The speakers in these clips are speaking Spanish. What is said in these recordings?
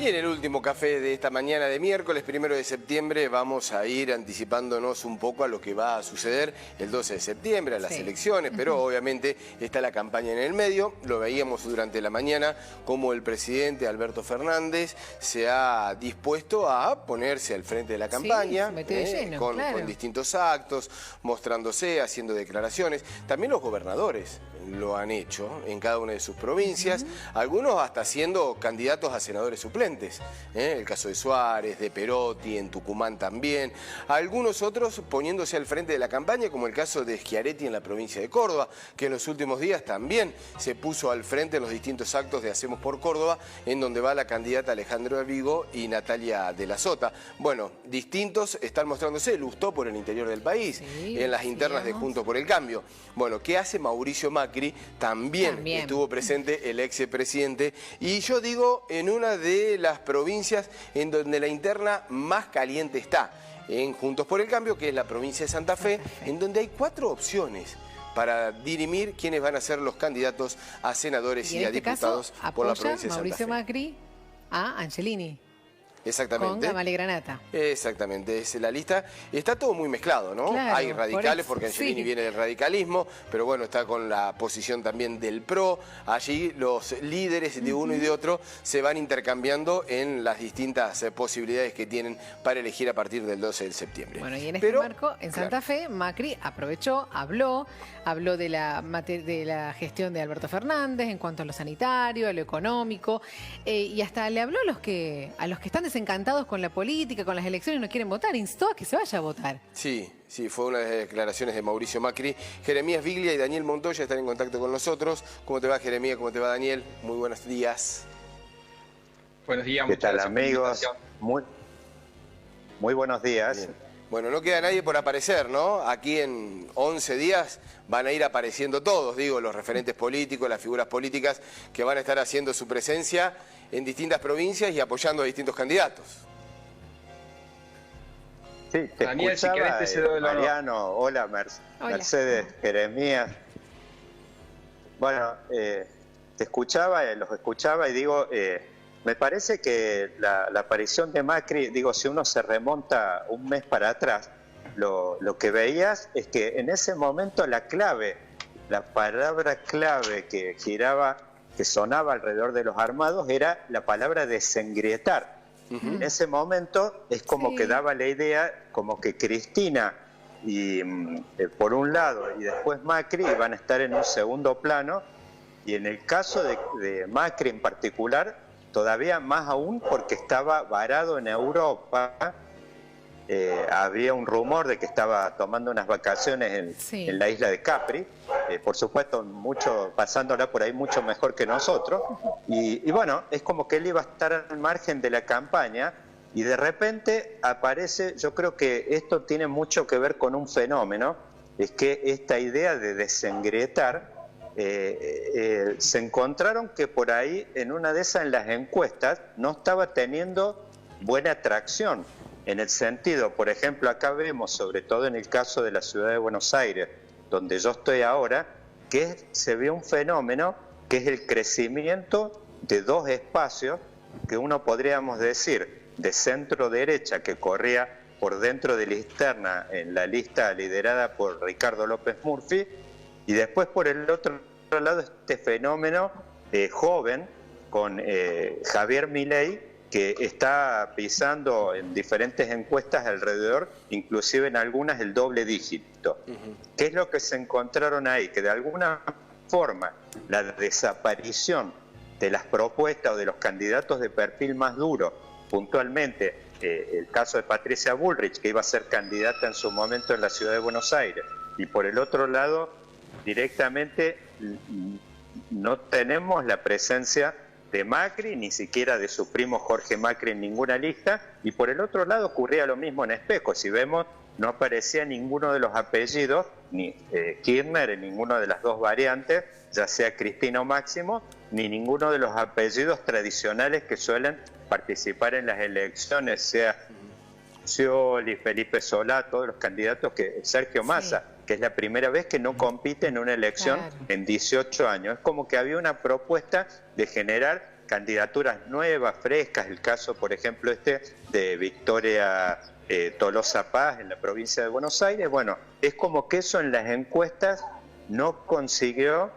Y en el último café de esta mañana de miércoles, 1 de septiembre, vamos a ir anticipándonos un poco a lo que va a suceder el 12 de septiembre, a las elecciones, pero obviamente está la campaña en el medio. Lo veíamos durante la mañana como el presidente Alberto Fernández se ha dispuesto a ponerse al frente de la campaña, con distintos actos, mostrándose, haciendo declaraciones. También los gobernadores lo han hecho en cada una de sus provincias, algunos hasta siendo candidatos a senadores suplentes, el caso de Suárez, de Perotti, en Tucumán también, algunos otros poniéndose al frente de la campaña, como el caso de Schiaretti en la provincia de Córdoba, que en los últimos días también se puso al frente en los distintos actos de Hacemos por Córdoba, en donde va la candidata Alejandra Vigo y Natalia de la Sota. Bueno, distintos están mostrándose, lustó por el interior del país, en las internas de Juntos por el Cambio. Bueno, ¿qué hace Mauricio Macri? También estuvo presente el expresidente, y yo digo en una de las provincias en donde la interna más caliente está, en Juntos por el Cambio, que es la provincia de Santa Fe, en donde hay 4 opciones para dirimir quiénes van a ser los candidatos a senadores y a diputados por la provincia de Santa Fe. Mauricio Macri a Angelini. Exactamente. Con Gamale Granata. Exactamente, es la lista. Está todo muy mezclado, ¿no? Claro, hay radicales, porque Angelini viene del radicalismo, pero bueno, está con la posición también del PRO. Allí los líderes de uno y de otro se van intercambiando en las distintas posibilidades que tienen para elegir a partir del 12 de septiembre. Bueno, y en este marco, en Santa Fe, Macri aprovechó, habló de la gestión de Alberto Fernández en cuanto a lo sanitario, a lo económico, y hasta le habló a los que están desencantados con la política, con las elecciones y no quieren votar, instó a que se vaya a votar. Sí, fue una de las declaraciones de Mauricio Macri. Jeremías Viglia y Daniel Montoya están en contacto con nosotros. ¿Cómo te va, Jeremías? ¿Cómo te va, Daniel? Muy buenos días. Buenos días. ¿Qué tal, amigos? Muy buenos días. Bien. Bueno, no queda nadie por aparecer, ¿no? Aquí en 11 días van a ir apareciendo todos, digo, los referentes políticos, las figuras políticas que van a estar haciendo su presencia en distintas provincias y apoyando a distintos candidatos. Sí, te Daniel, escuchaba, si querés, Mariano, hola, Mercedes, Jeremías. Bueno, te escuchaba, los escuchaba y digo, me parece que la aparición de Macri, digo, si uno se remonta un mes para atrás, lo que veías es que en ese momento la palabra clave que giraba, que sonaba alrededor de los armados, era la palabra desengrietar. En ese momento es como que daba la idea, como que Cristina y por un lado y después Macri iban a estar en un segundo plano, y en el caso de Macri en particular, todavía más aún porque estaba varado en Europa. Había un rumor de que estaba tomando unas vacaciones en la isla de Capri, por supuesto pasándola por ahí mucho mejor que nosotros, y bueno, es como que él iba a estar al margen de la campaña, y de repente aparece. Yo creo que esto tiene mucho que ver con un fenómeno, es que esta idea de desengrietar, se encontraron que por ahí en una de esas, en las encuestas, no estaba teniendo buena atracción. En el sentido, por ejemplo, acá vemos, sobre todo en el caso de la ciudad de Buenos Aires, donde yo estoy ahora, que se ve un fenómeno que es el crecimiento de 2 espacios que uno podríamos decir de centro derecha, que corría por dentro de la interna en la lista liderada por Ricardo López Murphy, y después por el otro lado este fenómeno joven con Javier Milei, que está pisando en diferentes encuestas alrededor, inclusive en algunas el doble dígito. ¿Qué es lo que se encontraron ahí? Que de alguna forma la desaparición de las propuestas o de los candidatos de perfil más duro, puntualmente el caso de Patricia Bullrich, que iba a ser candidata en su momento en la ciudad de Buenos Aires, y por el otro lado directamente no tenemos la presencia de Macri, ni siquiera de su primo Jorge Macri en ninguna lista, y por el otro lado ocurría lo mismo en Espejo. Si vemos, no aparecía ninguno de los apellidos, ni Kirchner en ninguna de las 2 variantes, ya sea Cristina o Máximo, ni ninguno de los apellidos tradicionales que suelen participar en las elecciones, sea Scioli, Felipe Solá, todos los candidatos, que Sergio Massa, que es la primera vez que no compite en una elección en 18 años. Es como que había una propuesta de generar candidaturas nuevas, frescas, el caso, por ejemplo, de Victoria Tolosa Paz en la provincia de Buenos Aires. Bueno, es como que eso en las encuestas no consiguió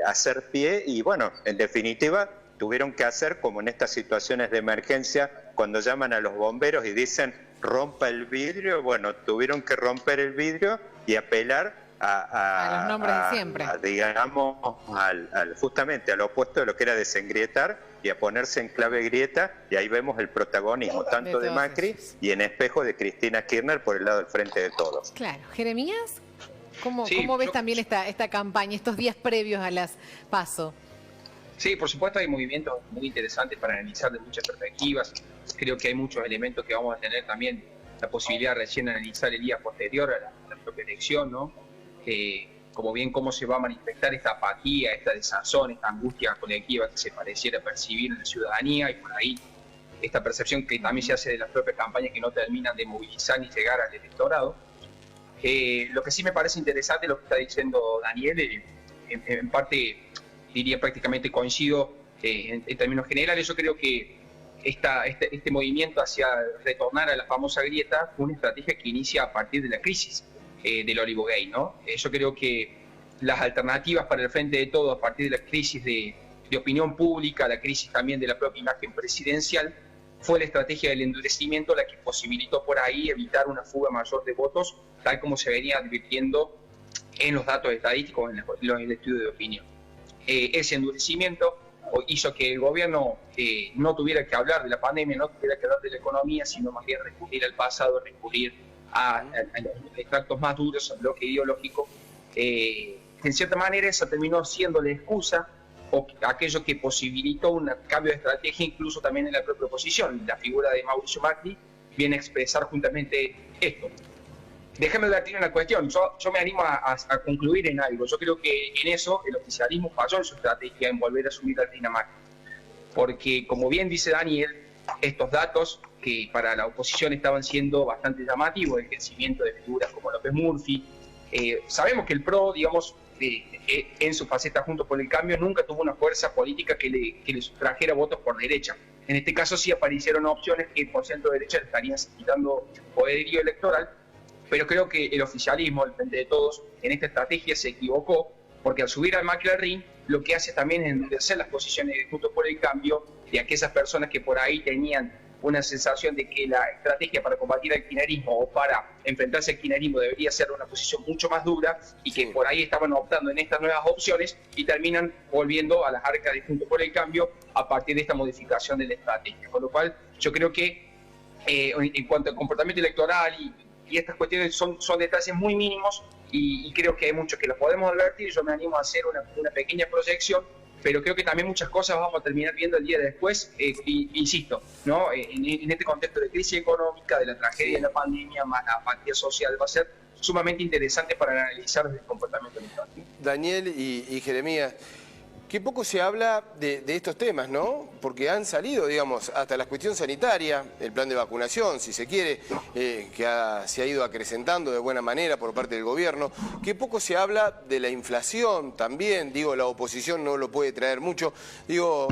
hacer pie y bueno, en definitiva tuvieron que hacer como en estas situaciones de emergencia cuando llaman a los bomberos y dicen rompa el vidrio. Bueno, tuvieron que romper el vidrio y apelar a los nombres de siempre, digamos, justamente al opuesto de lo que era desengrietar y a ponerse en clave grieta, y ahí vemos el protagonismo tanto de Macri y en espejo de Cristina Kirchner por el lado del Frente de Todos. Claro. Jeremías, ¿cómo ves también esta campaña, estos días previos a las PASO? Sí, por supuesto hay movimientos muy interesantes para analizar de muchas perspectivas. Creo que hay muchos elementos que vamos a tener también la posibilidad de recién analizar el día posterior a la propia elección, ¿no? Como bien cómo se va a manifestar esta apatía, esta desazón, esta angustia colectiva que se pareciera percibir en la ciudadanía, y por ahí esta percepción que también se hace de las propias campañas que no terminan de movilizar ni llegar al electorado. Lo que sí me parece interesante lo que está diciendo Daniel, en parte diría prácticamente coincido en términos generales. Yo creo que este movimiento hacia retornar a la famosa grieta fue una estrategia que inicia a partir de la crisis del Olivogate, ¿no? Yo creo que las alternativas para el Frente de Todos a partir de la crisis de opinión pública, la crisis también de la propia imagen presidencial, fue la estrategia del endurecimiento la que posibilitó por ahí evitar una fuga mayor de votos, tal como se venía advirtiendo en los datos estadísticos, en el estudio de opinión. Ese endurecimiento hizo que el gobierno no tuviera que hablar de la pandemia, no tuviera que hablar de la economía, sino más bien recurrir al pasado, recurrir a los extractos más duros, al bloque ideológico. En cierta manera eso terminó siendo la excusa o aquello que posibilitó un cambio de estrategia incluso también en la propia oposición. La figura de Mauricio Macri viene a expresar juntamente esto. Déjame advertir una cuestión, yo me animo a concluir en algo. Yo creo que en eso el oficialismo falló en su estrategia en volver a subir al Macri. Porque, como bien dice Daniel, estos datos que para la oposición estaban siendo bastante llamativos, el crecimiento de figuras como López Murphy, sabemos que el PRO, digamos, en su faceta Juntos por el Cambio, nunca tuvo una fuerza política que le sustrajera votos por derecha. En este caso sí aparecieron opciones que por centro derecha le estarían quitando poderío electoral, pero creo que el oficialismo, el Frente de Todos, en esta estrategia se equivocó, porque al subir al Macri al ring, lo que hace también es endurecer las posiciones de Juntos por el Cambio de aquellas personas que por ahí tenían una sensación de que la estrategia para combatir al kirchnerismo o para enfrentarse al kirchnerismo debería ser una posición mucho más dura, y que por ahí estaban optando en estas nuevas opciones y terminan volviendo a las arcas de Juntos por el Cambio a partir de esta modificación de la estrategia. Con lo cual yo creo que en cuanto al comportamiento electoral y estas cuestiones son detalles muy mínimos, y creo que hay muchos que los podemos advertir. Yo me animo a hacer una pequeña proyección, pero creo que también muchas cosas vamos a terminar viendo el día después, insisto, ¿no? En este contexto de crisis económica, de la tragedia de la pandemia, más la apatía social, va a ser sumamente interesante para analizar el comportamiento electoral. Daniel y Jeremías, qué poco se habla de estos temas, ¿no? Porque han salido, digamos, hasta la cuestión sanitaria, el plan de vacunación, si se quiere, que se ha ido acrecentando de buena manera por parte del gobierno. Qué poco se habla de la inflación también, digo, la oposición no lo puede traer mucho, digo,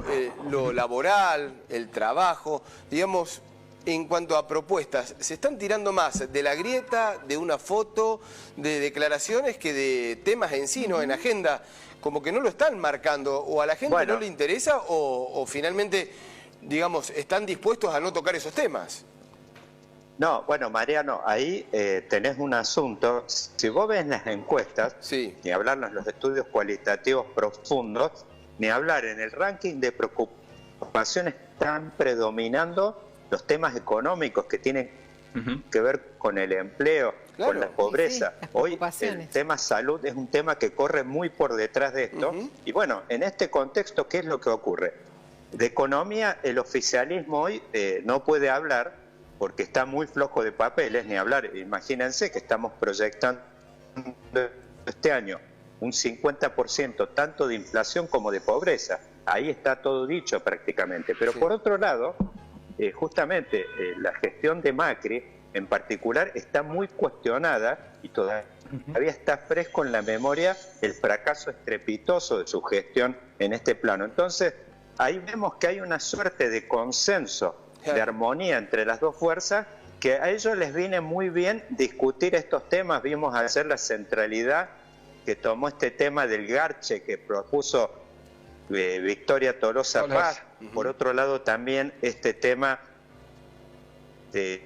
lo laboral, el trabajo, digamos. En cuanto a propuestas, ¿se están tirando más de la grieta, de una foto, de declaraciones que de temas en sí, ¿no? En agenda, como que no lo están marcando, o a la gente no le interesa, o finalmente, digamos, están dispuestos a no tocar esos temas? No, bueno, Mariano, ahí tenés un asunto. Si vos ves las encuestas, ni hablar en los estudios cualitativos profundos, ni hablar en el ranking de preocupaciones, están predominando los temas económicos que tienen que ver con el empleo, con la pobreza. Hoy el tema salud es un tema que corre muy por detrás de esto. Y bueno, en este contexto, ¿qué es lo que ocurre? De economía, el oficialismo hoy no puede hablar porque está muy flojo de papeles, ni hablar. Imagínense que estamos proyectando este año un 50% tanto de inflación como de pobreza. Ahí está todo dicho prácticamente. Pero por otro lado, justamente la gestión de Macri en particular está muy cuestionada y todavía está fresco en la memoria el fracaso estrepitoso de su gestión en este plano. Entonces, ahí vemos que hay una suerte de consenso, de armonía entre las dos fuerzas, que a ellos les viene muy bien discutir estos temas. Vimos ayer la centralidad que tomó este tema del garche que propuso Victoria Tolosa Paz. Por otro lado, también este tema de